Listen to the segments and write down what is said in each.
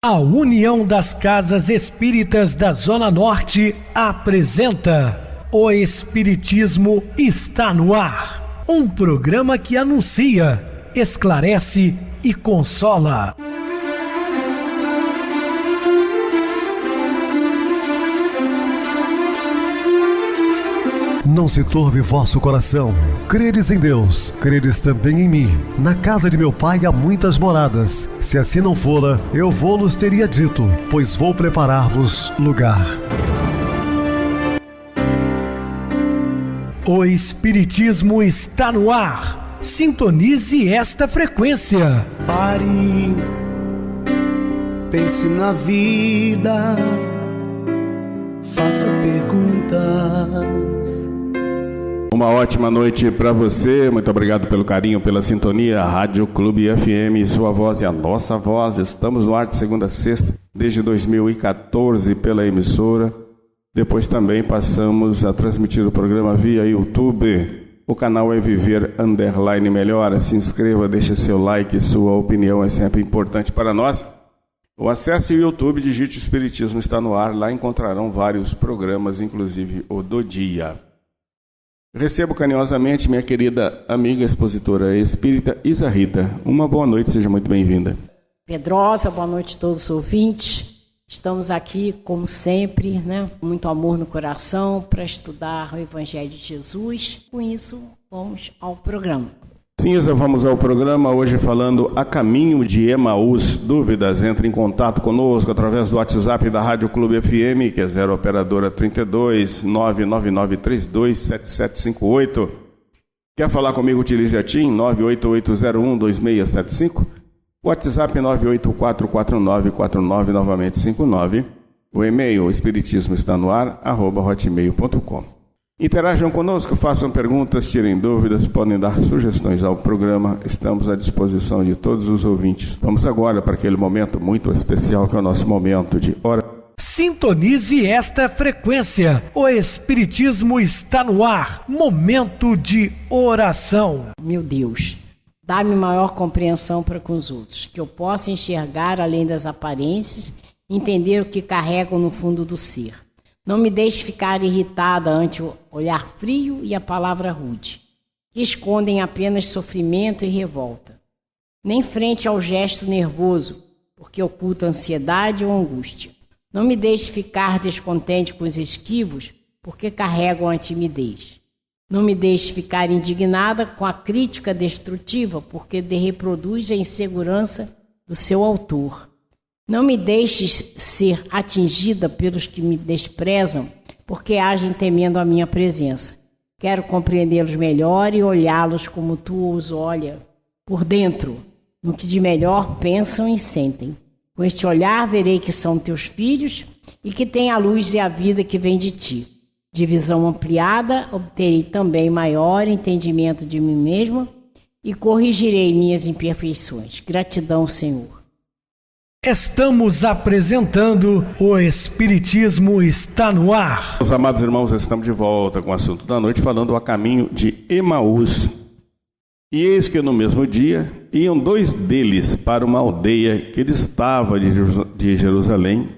A União das Casas Espíritas da Zona Norte apresenta O Espiritismo está no ar, um programa que anuncia, esclarece e consola. Não se turve vosso coração. Credes em Deus, credes também em mim. Na casa de meu pai há muitas moradas. Se assim não fora, eu vou-los teria dito, pois vou preparar-vos lugar. O Espiritismo está no ar. Sintonize esta frequência. Pare, pense na vida, faça perguntas. Uma ótima noite para você, muito obrigado pelo carinho, pela sintonia. Rádio Clube FM, sua voz e a nossa voz. Estamos no ar de segunda a sexta, desde 2014 pela emissora. Depois também passamos a transmitir o programa via YouTube. O canal é Viver _ Melhora. Se inscreva, deixe seu like, sua opinião é sempre importante para nós. O acesso ao YouTube, digite Espiritismo está no ar, lá encontrarão vários programas, inclusive o do dia. Recebo carinhosamente minha querida amiga expositora espírita Isa Rita. Uma boa noite, seja muito bem-vinda. Pedrosa, boa noite a todos os ouvintes. Estamos aqui, como sempre, com muito amor no coração, para estudar o Evangelho de Jesus. Com isso, vamos ao programa. Sim, Isa, vamos ao programa hoje falando a caminho de Emaús. Dúvidas? Entre em contato conosco através do WhatsApp da Rádio Clube FM, que é 0 operadora 32 99932 7758. Quer falar comigo? Utilize a TIM 988012675. WhatsApp 9844949, novamente 59. O e-mail espiritismoestanoar@hotmail.com. Interajam conosco, façam perguntas, tirem dúvidas, podem dar sugestões ao programa. Estamos à disposição de todos os ouvintes. Vamos agora para aquele momento muito especial que é o nosso momento de oração. Sintonize esta frequência. O Espiritismo está no ar. Momento de oração. Meu Deus, dá-me maior compreensão para com os outros, que eu possa enxergar além das aparências, entender o que carregam no fundo do ser. Não me deixe ficar irritada ante o olhar frio e a palavra rude, que escondem apenas sofrimento e revolta. Nem frente ao gesto nervoso, porque oculta ansiedade ou angústia. Não me deixe ficar descontente com os esquivos, porque carregam a timidez. Não me deixe ficar indignada com a crítica destrutiva, porque reproduz a insegurança do seu autor. Não me deixes ser atingida pelos que me desprezam, porque agem temendo a minha presença. Quero compreendê-los melhor e olhá-los como tu os olha, por dentro, no que de melhor pensam e sentem. Com este olhar verei que são teus filhos e que têm a luz e a vida que vem de ti. De visão ampliada, obterei também maior entendimento de mim mesma e corrigirei minhas imperfeições. Gratidão, Senhor. Estamos apresentando O Espiritismo está no ar. Meus amados irmãos, estamos de volta com o assunto da noite, falando a caminho de Emaús. E eis que no mesmo dia iam dois deles para uma aldeia que distava de Jerusalém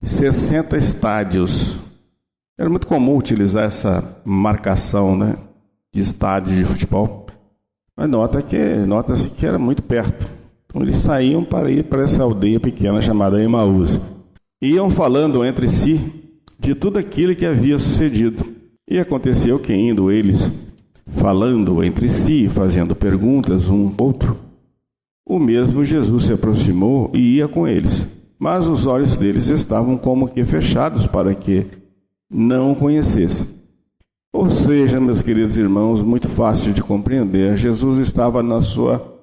60 estádios. Era muito comum utilizar essa marcação, de estádios de futebol. Mas nota-se que era muito perto. Então eles saíam para ir para essa aldeia pequena chamada Emaús. Iam falando entre si de tudo aquilo que havia sucedido. E aconteceu que, indo eles falando entre si, fazendo perguntas um ao outro, o mesmo Jesus se aproximou e ia com eles. Mas os olhos deles estavam como que fechados para que não o conhecessem. Ou seja, meus queridos irmãos, muito fácil de compreender, Jesus estava na sua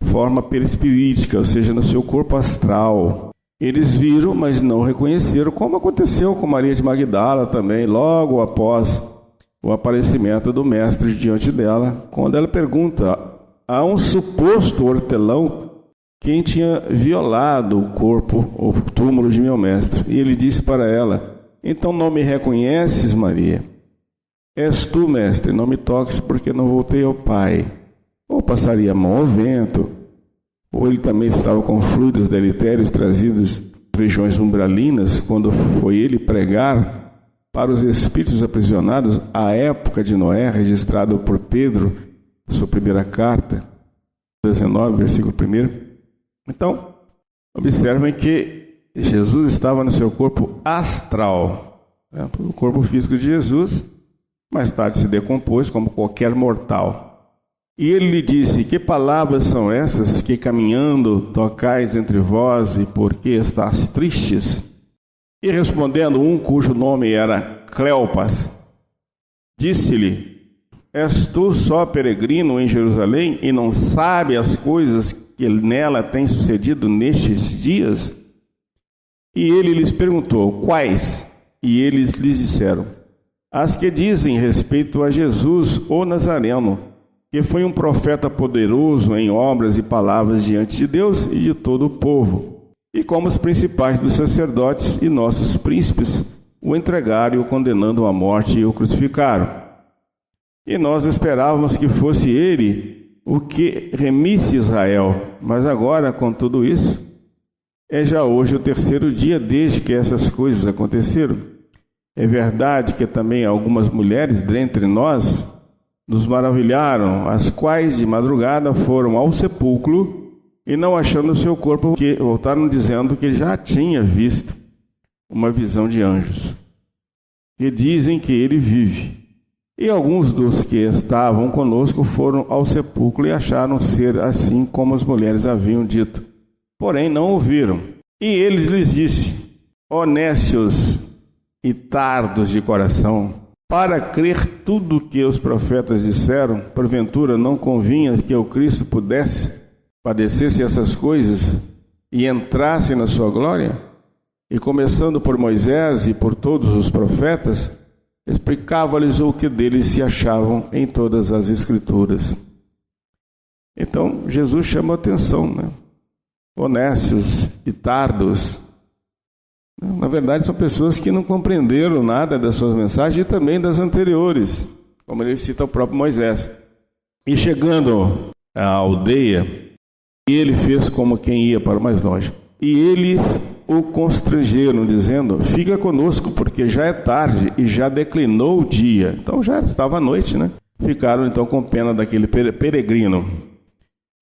forma perispirítica, ou seja, no seu corpo astral. Eles viram, mas não reconheceram, como aconteceu com Maria de Magdala também, logo após o aparecimento do mestre diante dela, quando ela pergunta a um suposto hortelão quem tinha violado o corpo, o túmulo de meu mestre. E ele disse para ela: então não me reconheces, Maria? És tu, mestre, não me toques porque não voltei ao Pai. Ou passaria a mão ao vento, ou ele também estava com fluidos deletérios trazidos das regiões umbralinas, quando foi ele pregar para os espíritos aprisionados a época de Noé, registrado por Pedro, sua primeira carta, 19, versículo 1. Então, observem que Jesus estava no seu corpo astral, o corpo físico de Jesus, mais tarde se decompôs como qualquer mortal. E ele lhe disse: que palavras são essas que caminhando tocais entre vós, e por que estás tristes? E respondendo um cujo nome era Cleopas, disse-lhe: és tu só peregrino em Jerusalém e não sabe as coisas que nela têm sucedido nestes dias? E ele lhes perguntou: quais? E eles lhes disseram: as que dizem respeito a Jesus, o Nazareno, que foi um profeta poderoso em obras e palavras diante de Deus e de todo o povo, e como os principais dos sacerdotes e nossos príncipes o entregaram e o condenando à morte e o crucificaram. E nós esperávamos que fosse ele o que remisse Israel, mas agora, com tudo isso, é já hoje o terceiro dia desde que essas coisas aconteceram. É verdade que também algumas mulheres dentre nós nos maravilharam, as quais de madrugada foram ao sepulcro e, não achando o seu corpo, voltaram dizendo que já tinha visto uma visão de anjos, que dizem que ele vive. E alguns dos que estavam conosco foram ao sepulcro e acharam ser assim como as mulheres haviam dito, porém não ouviram. E eles lhes disse: ó nécios e tardos de coração, para crer tudo o que os profetas disseram, porventura não convinha que o Cristo padecesse essas coisas e entrasse na sua glória? E começando por Moisés e por todos os profetas, explicava-lhes o que deles se achavam em todas as Escrituras. Então, Jesus chama a atenção, Honestos e tardos. Na verdade, são pessoas que não compreenderam nada das suas mensagens e também das anteriores, como ele cita o próprio Moisés. E chegando à aldeia, ele fez como quem ia para o mais longe. E eles o constrangeram, dizendo: fica conosco, porque já é tarde e já declinou o dia. Então já estava à noite, Ficaram então com pena daquele peregrino.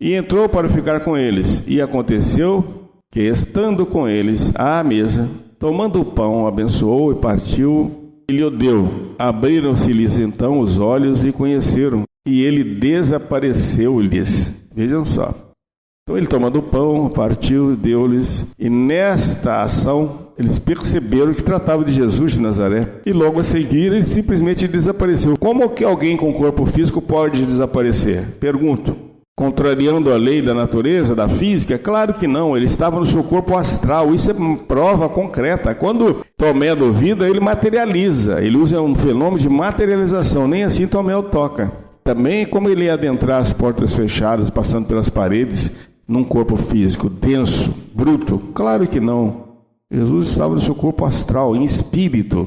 E entrou para ficar com eles. E aconteceu que, estando com eles à mesa, tomando o pão, abençoou e partiu e lhe o deu. Abriram-se-lhes então os olhos e conheceram, e ele desapareceu-lhes. Vejam só. Então ele, tomando o pão, partiu, deu-lhes, e nesta ação eles perceberam que tratava de Jesus de Nazaré. E logo a seguir ele simplesmente desapareceu. Como que alguém com corpo físico pode desaparecer? Pergunto. Contrariando a lei da natureza, da física? Claro que não, ele estava no seu corpo astral, isso é prova concreta. Quando Tomé duvida, ele materializa, ele usa um fenômeno de materialização, nem assim Tomé o toca. Também, como ele ia adentrar as portas fechadas, passando pelas paredes, num corpo físico denso, bruto? Claro que não, Jesus estava no seu corpo astral, em espírito.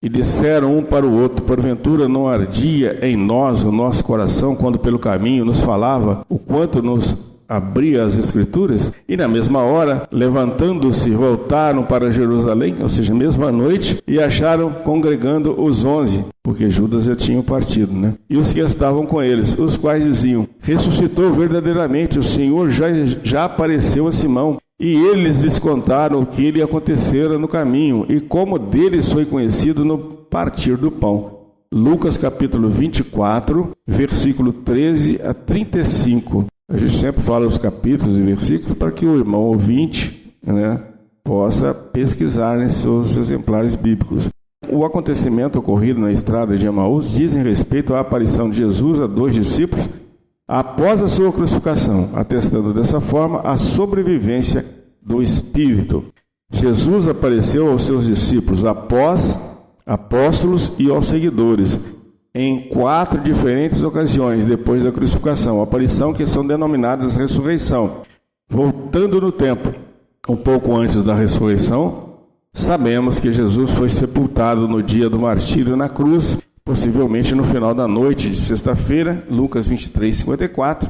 E disseram um para o outro: porventura não ardia em nós o nosso coração, quando pelo caminho nos falava o quanto nos abria as Escrituras? E na mesma hora, levantando-se, voltaram para Jerusalém, ou seja, mesma noite, e acharam congregando os 11, porque Judas já tinha partido, E os que estavam com eles, os quais diziam: ressuscitou verdadeiramente, o Senhor já apareceu a Simão. E eles lhes contaram o que lhe acontecera no caminho, e como deles foi conhecido no partir do pão. Lucas capítulo 24, versículo 13 a 35. A gente sempre fala os capítulos e versículos para que o irmão ouvinte possa pesquisar em seus exemplares bíblicos. O acontecimento ocorrido na estrada de Emaús diz respeito à aparição de Jesus a 2 discípulos após a sua crucificação, atestando dessa forma a sobrevivência do Espírito. Jesus apareceu aos seus discípulos, apóstolos e aos seguidores, em 4 diferentes ocasiões depois da crucificação, aparição que são denominadas ressurreição. Voltando no tempo, um pouco antes da ressurreição, sabemos que Jesus foi sepultado no dia do martírio na cruz, possivelmente no final da noite de sexta-feira, Lucas 23, 54,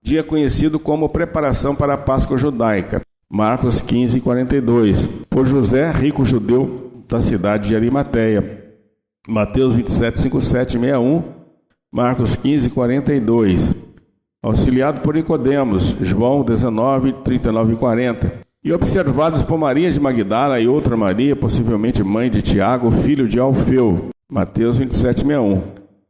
dia conhecido como preparação para a Páscoa judaica. Marcos 15:42. Por José, rico judeu da cidade de Arimateia. Mateus 27:57-61. Marcos 15:42. Auxiliado por Nicodemos. João 19:39-40. E observados por Maria de Magdala e outra Maria, possivelmente mãe de Tiago, filho de Alfeu. Mateus 27:61.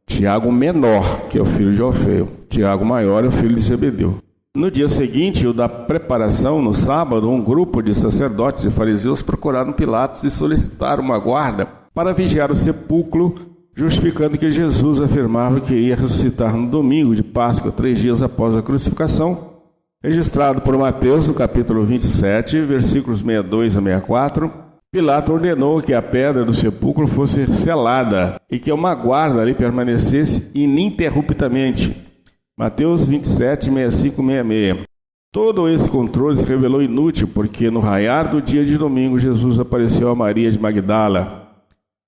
Tiago menor, que é o filho de Alfeu. Tiago maior é o filho de Zebedeu. No dia seguinte, o da preparação, no sábado, um grupo de sacerdotes e fariseus procuraram Pilatos e solicitaram uma guarda para vigiar o sepulcro, justificando que Jesus afirmava que iria ressuscitar no domingo de Páscoa, 3 dias após a crucificação, registrado por Mateus, no capítulo 27, versículos 62-64. Pilatos ordenou que a pedra do sepulcro fosse selada e que uma guarda ali permanecesse ininterruptamente. Mateus 27, 65-66. Todo esse controle se revelou inútil, porque no raiar do dia de domingo, Jesus apareceu a Maria de Magdala,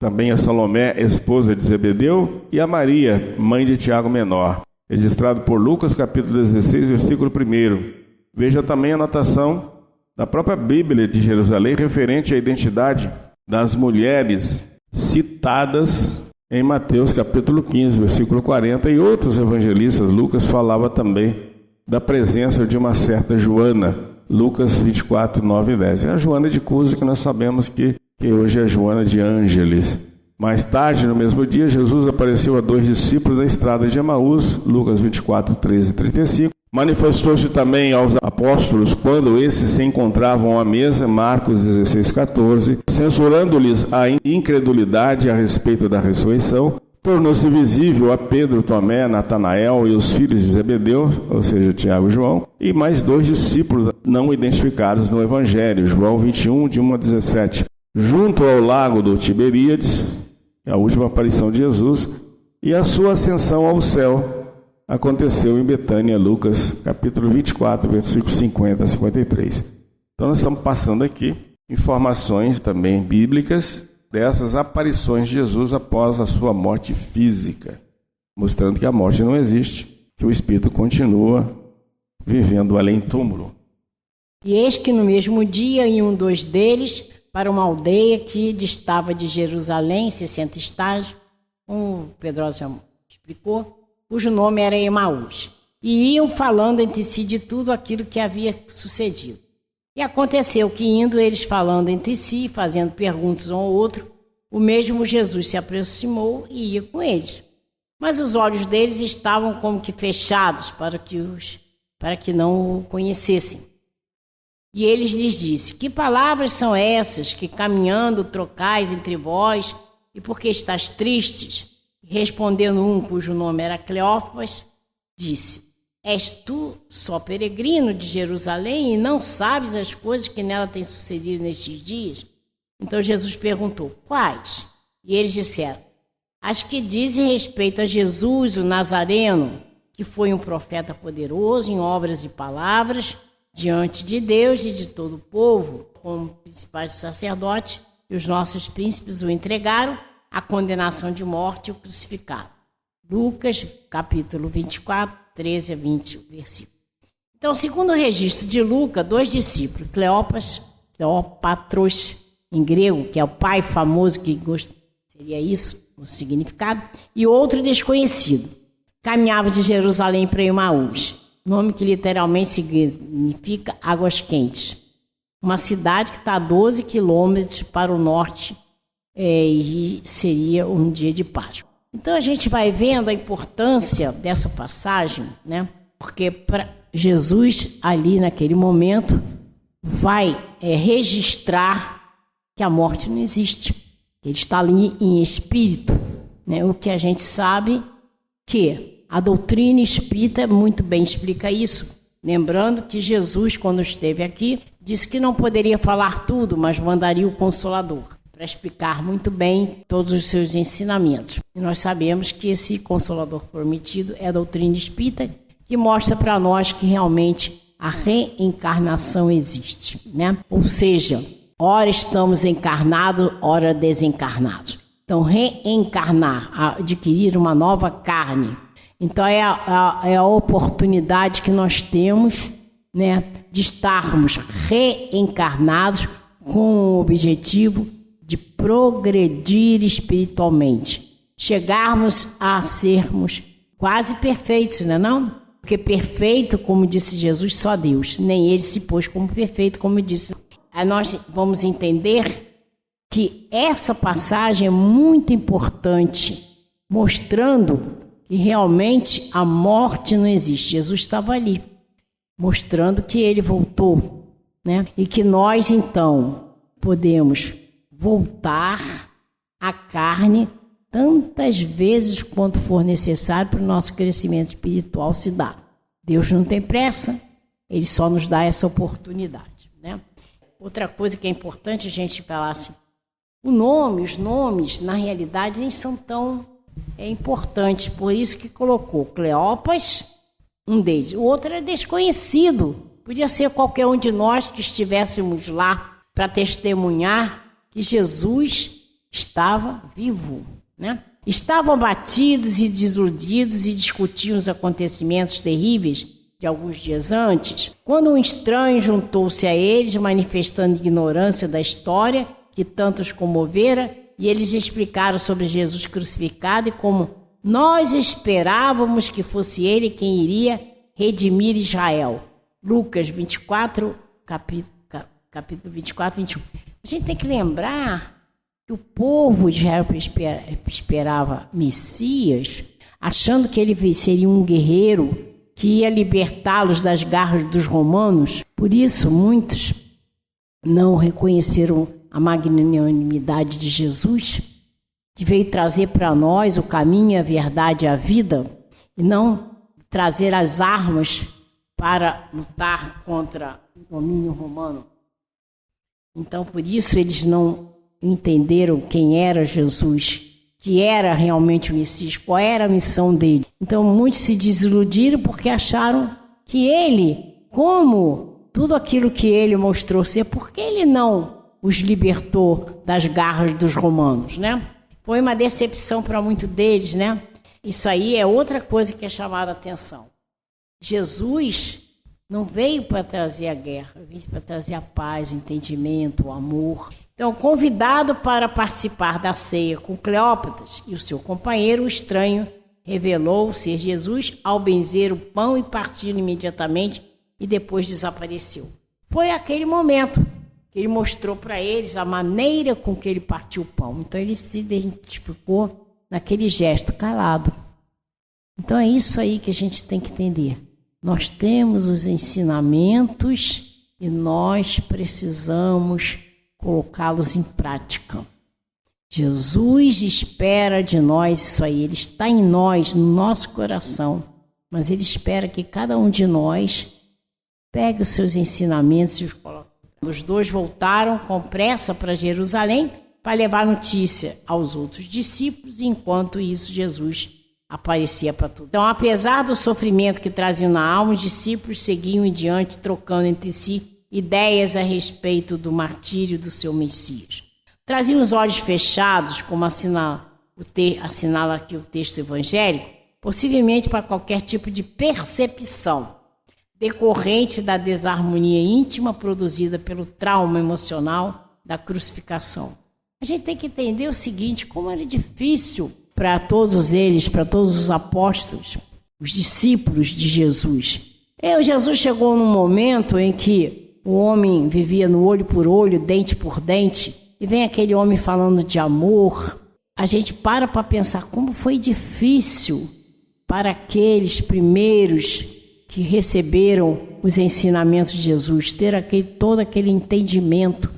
também a Salomé, esposa de Zebedeu, e a Maria, mãe de Tiago menor, registrado por Lucas, capítulo 16, versículo 1. Veja também a anotação da própria Bíblia de Jerusalém, referente à identidade das mulheres citadas em Mateus capítulo 15, versículo 40, e outros evangelistas. Lucas falava também da presença de uma certa Joana, Lucas 24, 9 e 10. É a Joana de Cusa, que nós sabemos que hoje é a Joana de Ângeles. Mais tarde, no mesmo dia, Jesus apareceu a 2 discípulos na estrada de Emaús, Lucas 24, 13 e 35. Manifestou-se também aos apóstolos quando esses se encontravam à mesa, Marcos 16, 14, censurando-lhes a incredulidade a respeito da ressurreição. Tornou-se visível a Pedro, Tomé, Natanael e os filhos de Zebedeu, ou seja, Tiago e João, e mais 2 discípulos não identificados no Evangelho, João 21, de 1 a 17. Junto ao lago do Tiberíades, a última aparição de Jesus, e a sua ascensão ao céu aconteceu em Betânia, Lucas, capítulo 24, versículos 50 a 53. Então nós estamos passando aqui informações também bíblicas dessas aparições de Jesus após a sua morte física, mostrando que a morte não existe, que o Espírito continua vivendo além do túmulo. E eis que no mesmo dia, em dos deles, para uma aldeia que distava de Jerusalém, 60 estágios, como o Pedrosa já explicou, cujo nome era Emaús, e iam falando entre si de tudo aquilo que havia sucedido. E aconteceu que, indo eles falando entre si, fazendo perguntas um ao outro, o mesmo Jesus se aproximou e ia com eles. Mas os olhos deles estavam como que fechados para que não o conhecessem. E eles lhes disse: que palavras são essas que caminhando trocais entre vós, e por que estáis tristes? Respondendo um, cujo nome era Cleófas, disse: és tu só peregrino de Jerusalém e não sabes as coisas que nela têm sucedido nestes dias? Então Jesus perguntou: quais? E eles disseram: as que dizem respeito a Jesus, o Nazareno, que foi um profeta poderoso em obras e palavras diante de Deus e de todo o povo, como principais sacerdotes e os nossos príncipes o entregaram a condenação de morte e o crucificaram. Lucas, capítulo 24, 13 a 20, versículo. Então, segundo o registro de Lucas, 2 discípulos, Cleópatros, em grego, que é o pai famoso, que seria isso, o significado, e outro desconhecido, caminhava de Jerusalém para Emaús, nome que literalmente significa águas quentes, uma cidade que está a 12 quilômetros para o norte, e seria um dia de Páscoa. Então a gente vai vendo a importância dessa passagem, né? Porque Jesus ali naquele momento vai registrar que a morte não existe. Ele está ali em espírito, né? O que a gente sabe que a doutrina espírita muito bem explica isso. Lembrando que Jesus, quando esteve aqui, disse que não poderia falar tudo, mas mandaria o Consolador para explicar muito bem todos os seus ensinamentos. E nós sabemos que esse Consolador prometido é a doutrina espírita, que mostra para nós que realmente a reencarnação existe, né? Ou seja, ora estamos encarnados, ora desencarnados. Então, reencarnar, adquirir uma nova carne, Então é a oportunidade que nós temos, né, de estarmos reencarnados com o objetivo de progredir espiritualmente, chegarmos a sermos quase perfeitos, não é não? Porque perfeito, como disse Jesus, só Deus, nem ele se pôs como perfeito, como disse. Aí nós vamos entender que essa passagem é muito importante, mostrando que realmente a morte não existe. Jesus estava ali, mostrando que ele voltou, né? E que nós, então, podemos voltar à carne tantas vezes quanto for necessário para o nosso crescimento espiritual se dar. Deus não tem pressa, ele só nos dá essa oportunidade, né? Outra coisa que é importante a gente falar assim, os nomes, na realidade, nem são tão importantes, por isso que colocou Cleopas, um deles. O outro é desconhecido, podia ser qualquer um de nós que estivéssemos lá para testemunhar que Jesus estava vivo, né? Estavam abatidos e desiludidos e discutiam os acontecimentos terríveis de alguns dias antes, quando um estranho juntou-se a eles, manifestando ignorância da história que tanto os comovera, e eles explicaram sobre Jesus crucificado e como nós esperávamos que fosse ele quem iria redimir Israel. Lucas 24, capítulo 24, 21. A gente tem que lembrar que o povo de Israel esperava Messias, achando que ele seria um guerreiro que ia libertá-los das garras dos romanos. Por isso, muitos não reconheceram a magnanimidade de Jesus, que veio trazer para nós o caminho, a verdade e a vida, e não trazer as armas para lutar contra o domínio romano. Então, por isso, eles não entenderam quem era Jesus, que era realmente o Messias, qual era a missão dele. Então, muitos se desiludiram porque acharam que ele, como tudo aquilo que ele mostrou ser, por que ele não os libertou das garras dos romanos, né? Foi uma decepção para muitos deles, né? Isso aí é outra coisa que é chamada a atenção. Jesus não veio para trazer a guerra, veio para trazer a paz, o entendimento, o amor. Então, convidado para participar da ceia com Cleópatas e o seu companheiro, o estranho revelou ser Jesus ao benzer o pão e partir imediatamente e depois desapareceu. Foi aquele momento que ele mostrou para eles a maneira com que ele partiu o pão. Então, ele se identificou naquele gesto calado. Então, é isso aí que a gente tem que entender. Nós temos os ensinamentos e nós precisamos colocá-los em prática. Jesus espera de nós isso aí. Ele está em nós, no nosso coração. Mas ele espera que cada um de nós pegue os seus ensinamentos e os coloque. Os dois voltaram com pressa para Jerusalém para levar notícia aos outros discípulos, e enquanto isso Jesus aparecia para todos. Então, apesar do sofrimento que traziam na alma, os discípulos seguiam em diante, trocando entre si ideias a respeito do martírio do seu Messias. Traziam os olhos fechados, como assinala aqui o texto evangélico, possivelmente para qualquer tipo de percepção decorrente da desarmonia íntima produzida pelo trauma emocional da crucificação. A gente tem que entender o seguinte, como era difícil para todos eles, para todos os apóstolos, os discípulos de Jesus. Jesus chegou num momento em que o homem vivia no olho por olho, dente por dente, e vem aquele homem falando de amor. A gente para pensar como foi difícil para aqueles primeiros que receberam os ensinamentos de Jesus, ter todo aquele entendimento.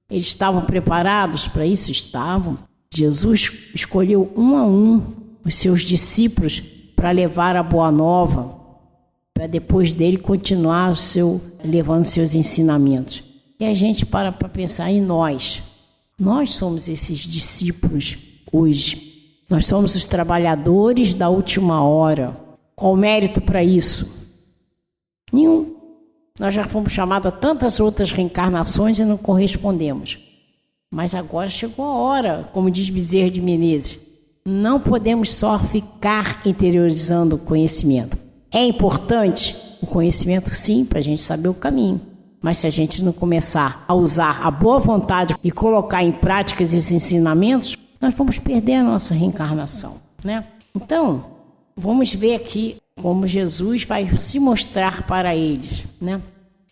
Eles estavam preparados para isso? Estavam. Jesus escolheu um a um os seus discípulos para levar a boa nova, para depois dele continuar levando seus ensinamentos. E a gente para pensar em nós. Nós somos esses discípulos hoje. Nós somos os trabalhadores da última hora. Qual o mérito para isso? Nenhum. Nós já fomos chamados a tantas outras reencarnações e não correspondemos. Mas agora chegou a hora, como diz Bezerra de Menezes, não podemos só ficar interiorizando o conhecimento. É importante o conhecimento, sim, para a gente saber o caminho. Mas se a gente não começar a usar a boa vontade e colocar em prática esses ensinamentos, nós vamos perder a nossa reencarnação, né? Então, vamos ver aqui como Jesus vai se mostrar para eles, né?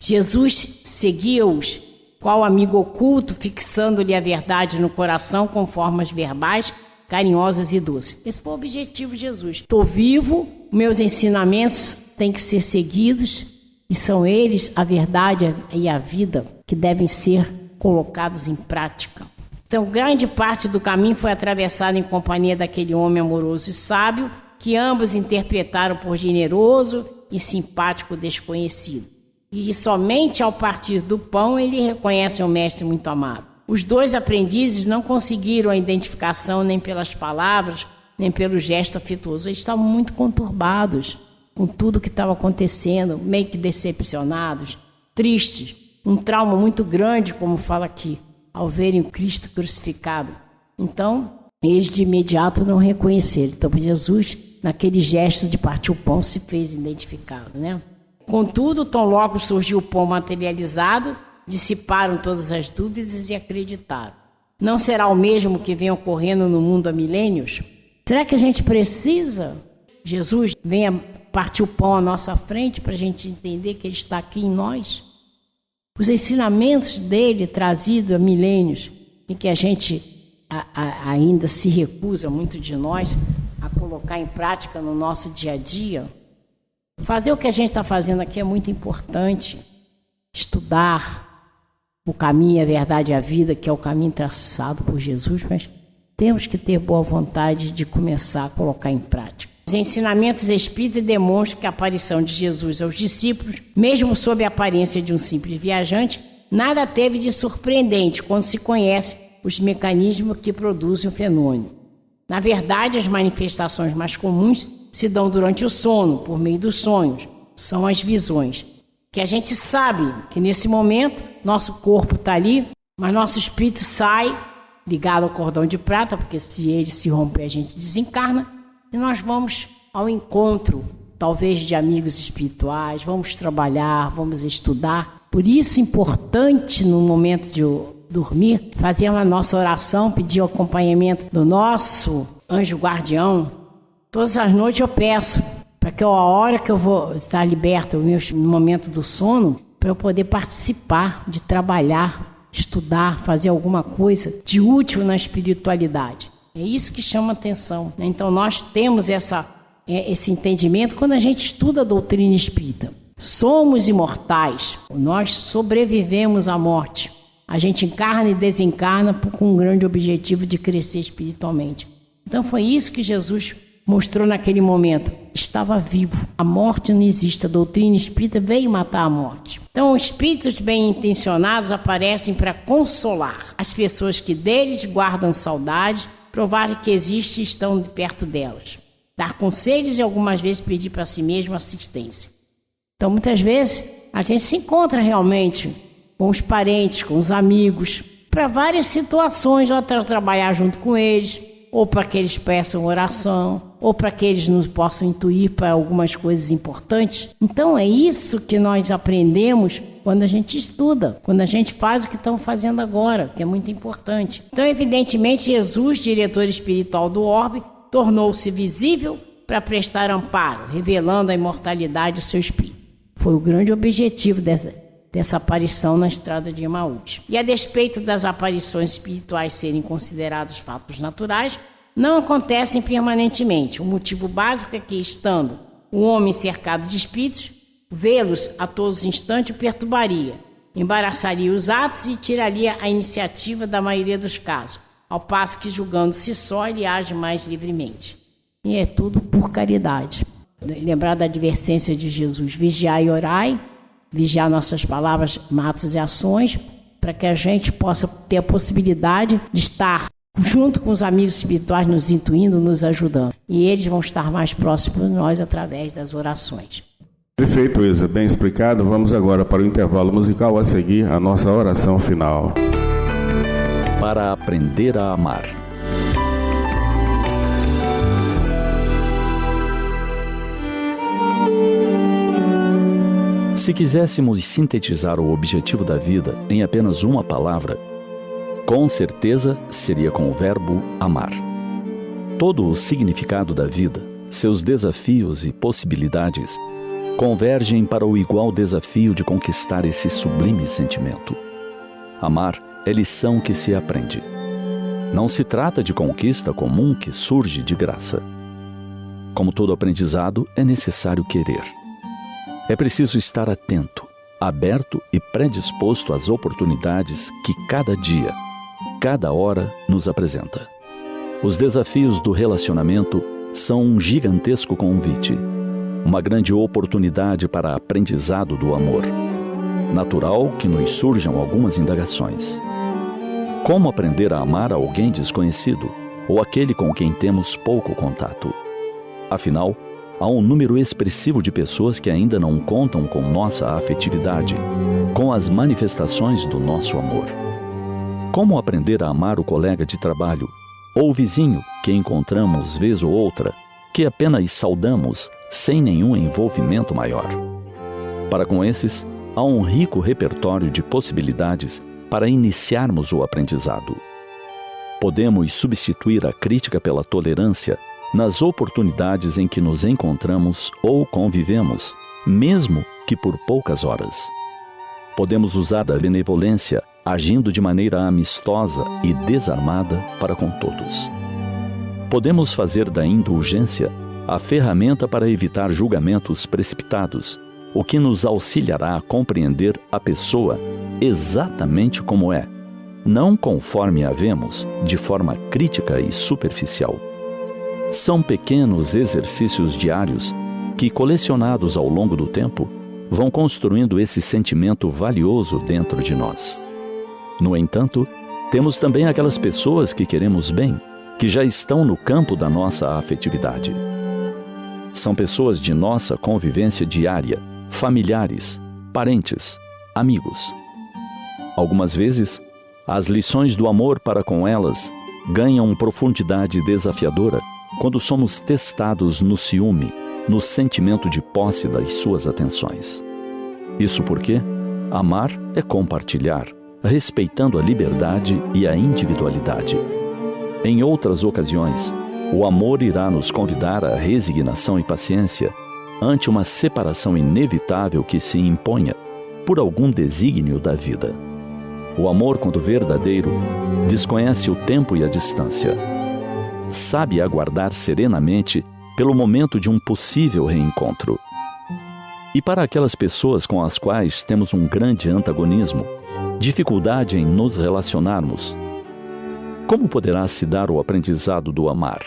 Jesus seguia-os, qual amigo oculto, fixando-lhe a verdade no coração com formas verbais, carinhosas e doces. Esse foi o objetivo de Jesus. Estou vivo, meus ensinamentos têm que ser seguidos e são eles a verdade e a vida que devem ser colocados em prática. Então, grande parte do caminho foi atravessado em companhia daquele homem amoroso e sábio, que ambos interpretaram por generoso e simpático desconhecido. E somente ao partir do pão ele reconhece o mestre muito amado. Os dois aprendizes não conseguiram a identificação nem pelas palavras, nem pelo gesto afetuoso. Eles estavam muito conturbados com tudo que estava acontecendo, meio que decepcionados, tristes, um trauma muito grande, como fala aqui, ao verem Cristo crucificado. Então, eles de imediato não reconheceram. Então, Jesus, naquele gesto de partir o pão, se fez identificado, né? Contudo, tão logo surgiu o pão materializado, dissiparam todas as dúvidas e acreditaram. Não será o mesmo que vem ocorrendo no mundo há milênios? Será que a gente precisa? Jesus venha partir o pão à nossa frente para a gente entender que Ele está aqui em nós? Os ensinamentos dele trazidos há milênios e que a gente ainda se recusa, muito de nós, a colocar em prática no nosso dia a dia. Fazer o que a gente está fazendo aqui é muito importante. Estudar o caminho, a verdade e a vida, que é o caminho traçado por Jesus, mas temos que ter boa vontade de começar a colocar em prática. Os ensinamentos espíritas demonstram que a aparição de Jesus aos discípulos, mesmo sob a aparência de um simples viajante, nada teve de surpreendente quando se conhece os mecanismos que produzem o fenômeno. Na verdade, as manifestações mais comuns se dão durante o sono, por meio dos sonhos. São as visões. Que a gente sabe que nesse momento nosso corpo está ali, mas nosso espírito sai ligado ao cordão de prata, porque se ele se romper a gente desencarna, e nós vamos ao encontro, talvez de amigos espirituais, vamos trabalhar, vamos estudar. Por isso é importante no momento de dormir, fazer a nossa oração, pedir o acompanhamento do nosso anjo guardião. Todas as noites eu peço, para que a hora que eu vou estar liberta, no momento do sono, para eu poder participar, de trabalhar, estudar, fazer alguma coisa de útil na espiritualidade. É isso que chama atenção, né? Então nós temos esse entendimento quando a gente estuda a doutrina espírita. Somos imortais, nós sobrevivemos à morte. A gente encarna e desencarna com um grande objetivo de crescer espiritualmente. Então foi isso que Jesus mostrou naquele momento. Estava vivo. A morte não existe. A doutrina espírita veio matar a morte. Então, os espíritos bem intencionados aparecem para consolar as pessoas que deles guardam saudade, provar que existem e estão perto delas. Dar conselhos e algumas vezes pedir para si mesmo assistência. Então, muitas vezes, a gente se encontra realmente com os parentes, com os amigos, para várias situações, ou para trabalhar junto com eles, ou para que eles peçam oração, ou para que eles nos possam intuir para algumas coisas importantes. Então é isso que nós aprendemos quando a gente estuda, quando a gente faz o que estamos fazendo agora, que é muito importante. Então, evidentemente, Jesus, diretor espiritual do orbe, tornou-se visível para prestar amparo, revelando a imortalidade do seu espírito. Foi o grande objetivo dessa aparição na estrada de Emaús. E a despeito das aparições espirituais serem consideradas fatos naturais, não acontecem permanentemente. O motivo básico é que, estando o homem cercado de espíritos, vê-los a todos os instantes o perturbaria, embaraçaria os atos e tiraria a iniciativa da maioria dos casos, ao passo que, julgando-se só, ele age mais livremente. E é tudo por caridade. Lembrar da advertência de Jesus: vigiai e orai, vigiar nossas palavras, atos e ações, para que a gente possa ter a possibilidade de estar junto com os amigos espirituais, nos intuindo, nos ajudando. E eles vão estar mais próximos de nós através das orações. Perfeito, Isa, bem explicado. Vamos agora para o intervalo musical, a seguir a nossa oração final. Para aprender a amar. Se quiséssemos sintetizar o objetivo da vida em apenas uma palavra, com certeza seria com o verbo amar. Todo o significado da vida, seus desafios e possibilidades, convergem para o igual desafio de conquistar esse sublime sentimento. Amar é lição que se aprende. Não se trata de conquista comum que surge de graça. Como todo aprendizado, é necessário querer. É preciso estar atento, aberto e predisposto às oportunidades que cada dia, cada hora nos apresenta. Os desafios do relacionamento são um gigantesco convite, uma grande oportunidade para aprendizado do amor. Natural que nos surjam algumas indagações. Como aprender a amar alguém desconhecido ou aquele com quem temos pouco contato? Afinal, há um número expressivo de pessoas que ainda não contam com nossa afetividade, com as manifestações do nosso amor. Como aprender a amar o colega de trabalho ou o vizinho que encontramos vez ou outra, que apenas saudamos sem nenhum envolvimento maior? Para com esses, há um rico repertório de possibilidades para iniciarmos o aprendizado. Podemos substituir a crítica pela tolerância nas oportunidades em que nos encontramos ou convivemos, mesmo que por poucas horas. Podemos usar da benevolência, agindo de maneira amistosa e desarmada para com todos. Podemos fazer da indulgência a ferramenta para evitar julgamentos precipitados, o que nos auxiliará a compreender a pessoa exatamente como é, não conforme a vemos, de forma crítica e superficial. São pequenos exercícios diários que, colecionados ao longo do tempo, vão construindo esse sentimento valioso dentro de nós. No entanto, temos também aquelas pessoas que queremos bem, que já estão no campo da nossa afetividade. São pessoas de nossa convivência diária, familiares, parentes, amigos. Algumas vezes, as lições do amor para com elas ganham profundidade desafiadora quando somos testados no ciúme, no sentimento de posse das suas atenções. Isso porque amar é compartilhar, respeitando a liberdade e a individualidade. Em outras ocasiões, o amor irá nos convidar à resignação e paciência ante uma separação inevitável que se imponha por algum desígnio da vida. O amor, quando verdadeiro, desconhece o tempo e a distância. Sabe aguardar serenamente pelo momento de um possível reencontro. E para aquelas pessoas com as quais temos um grande antagonismo, dificuldade em nos relacionarmos, como poderá se dar o aprendizado do amar?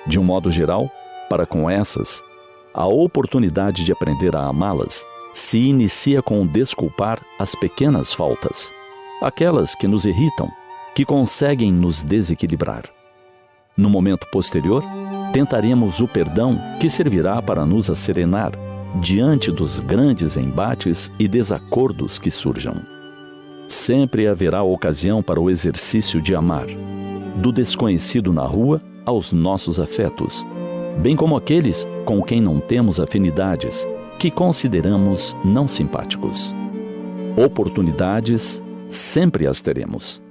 De um modo geral, para com essas, a oportunidade de aprender a amá-las se inicia com o desculpar as pequenas faltas, aquelas que nos irritam, que conseguem nos desequilibrar. No momento posterior, tentaremos o perdão que servirá para nos asserenar diante dos grandes embates e desacordos que surjam. Sempre haverá ocasião para o exercício de amar, do desconhecido na rua aos nossos afetos, bem como aqueles com quem não temos afinidades, que consideramos não simpáticos. Oportunidades sempre as teremos.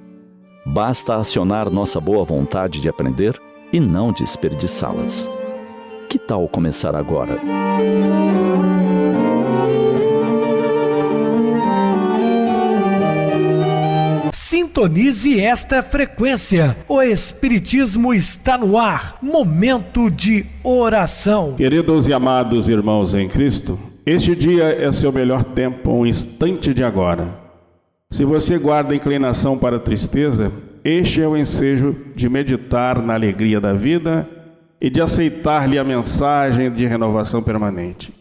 Basta acionar nossa boa vontade de aprender e não desperdiçá-las. Que tal começar agora? Sintonize esta frequência. O Espiritismo está no ar. Momento de oração. Queridos e amados irmãos em Cristo, este dia é seu melhor tempo, um instante de agora. Se você guarda inclinação para a tristeza, este é o ensejo de meditar na alegria da vida e de aceitar-lhe a mensagem de renovação permanente.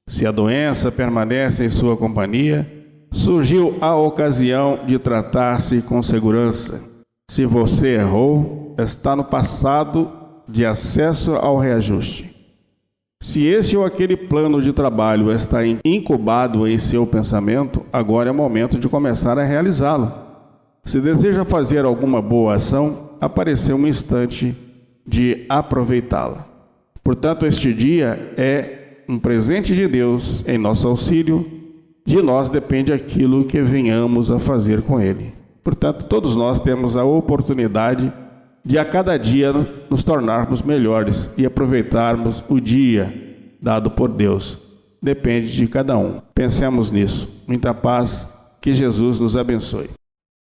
Se a doença permanece em sua companhia, surgiu a ocasião de tratar-se com segurança. Se você errou, está no passado de acesso ao reajuste. Se esse ou aquele plano de trabalho está incubado em seu pensamento, agora é o momento de começar a realizá-lo. Se deseja fazer alguma boa ação, apareceu um instante de aproveitá-la. Portanto, este dia é um presente de Deus em nosso auxílio, de nós depende aquilo que venhamos a fazer com ele. Portanto, todos nós temos a oportunidade de a cada dia nos tornarmos melhores e aproveitarmos o dia dado por Deus. Depende de cada um. Pensemos nisso. Muita paz, que Jesus nos abençoe.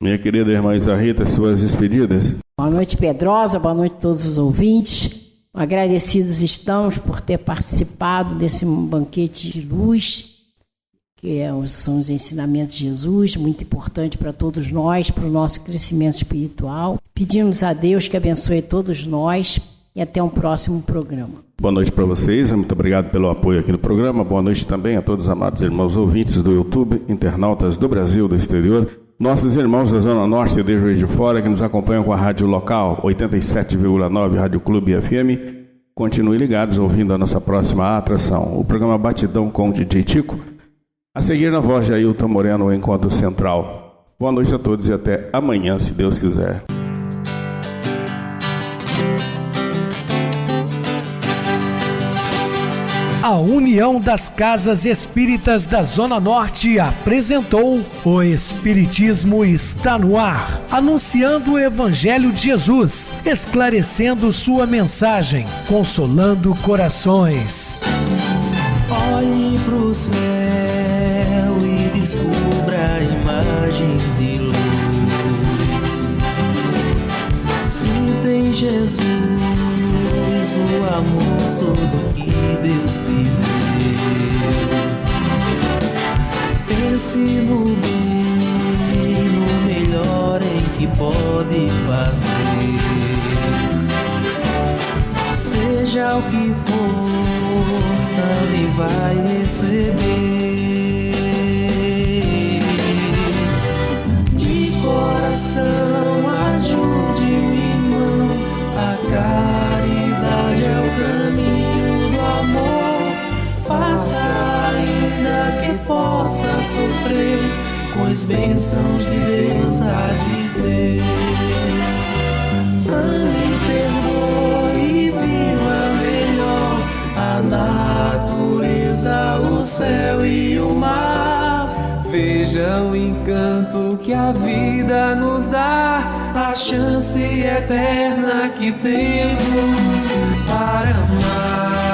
Minha querida irmã Isa Rita, suas despedidas. Boa noite, Pedrosa, boa noite a todos os ouvintes. Agradecidos estamos por ter participado desse banquete de luz, que são os ensinamentos de Jesus, muito importante para todos nós, para o nosso crescimento espiritual. Pedimos a Deus que abençoe todos nós e até um próximo programa. Boa noite para vocês, muito obrigado pelo apoio aqui no programa. Boa noite também a todos os amados irmãos ouvintes do YouTube, internautas do Brasil, do exterior, nossos irmãos da Zona Norte e de Juiz de Fora que nos acompanham com a rádio local 87,9 Rádio Clube FM. Continuem ligados ouvindo a nossa próxima atração, o programa Batidão com o DJ Tico. A seguir, na voz de Ailton Moreno, o Encontro Central. Boa noite a todos e até amanhã, se Deus quiser. A União das Casas Espíritas da Zona Norte apresentou O Espiritismo Está no Ar, anunciando o Evangelho de Jesus, esclarecendo sua mensagem, consolando corações. Olhe pro céu e descubra imagens de luz. Sinta em Jesus o amor todo que Deus te deu. Pense no bem, no melhor em que pode fazer. Seja o que for, também vai receber. De coração, ajude-me, irmão, a caridade é o caminho do amor. Faça ainda que possa sofrer, pois bênçãos de Deus há de ter. Ame, perdoe e viva melhor a natureza, o céu e o mar. Veja o encanto que a vida nos dá, a chance eterna que temos para amar.